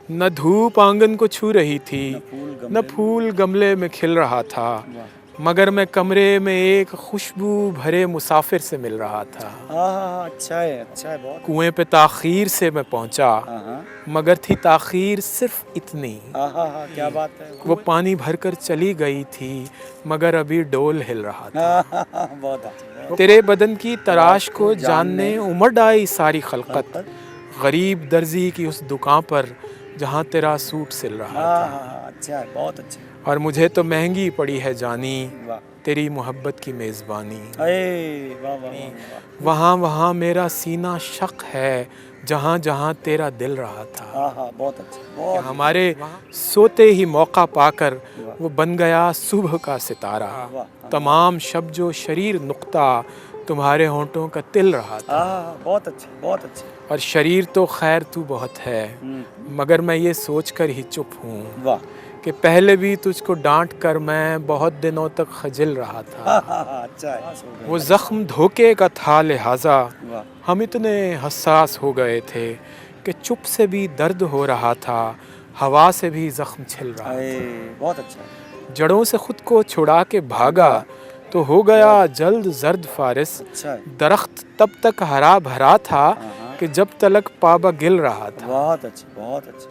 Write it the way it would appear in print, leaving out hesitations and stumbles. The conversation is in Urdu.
نہ دھوپ آنگن کو چھو رہی تھی، نہ پھول گملے میں کھل رہا تھا، مگر میں کمرے میں ایک خوشبو بھرے مسافر سے مل رہا تھا۔ اچھا ہے بہت۔ کنویں پہ تاخیر سے میں پہنچا، مگر تھی تاخیر صرف اتنی، کیا بات ہے، وہ پانی بھر کر چلی گئی تھی مگر ابھی ڈول ہل رہا تھا۔ بہت اچھا۔ تیرے بدن کی تراش کو جاننے امڑ آئی ساری خلقت، غریب درزی کی اس دکان پر جہاں تیرا سوٹ سل رہا تھا۔ اچھا ہے، بہت اچھا۔ اور مجھے تو مہنگی پڑی ہے جانی تیری محبت کی میزبانی۔ وہاں وہاں میرا سینہ شق ہے جہاں جہاں تیرا دل رہا تھا۔ بہت اچھا۔ ہمارے سوتے ہی موقع پا کر وہ بن گیا صبح کا ستارہ، تمام شب جو شریر نقطہ تمہارے ہونٹوں کا تل رہا تھا۔ بہت اچھا، بہت اچھا۔ اور شریر تو خیر تو بہت ہے، مگر میں یہ سوچ کر ہی چپ ہوں کہ پہلے بھی تجھ کو ڈانٹ کر میں بہت دنوں تک خجل رہا تھا۔ وہ زخم دھوکے کا تھا، لہٰذا ہم اتنے حساس ہو گئے تھے کہ چپ سے بھی درد ہو رہا تھا، ہوا سے بھی زخم چھل رہا تھا۔ بہت اچھا۔ جڑوں سے خود کو چھڑا کے بھاگا تو ہو گیا جلد زرد فارس، درخت تب تک ہرا بھرا تھا کہ جب تلک پابا گل رہا تھا۔ بہت اچھا، بہت اچھا۔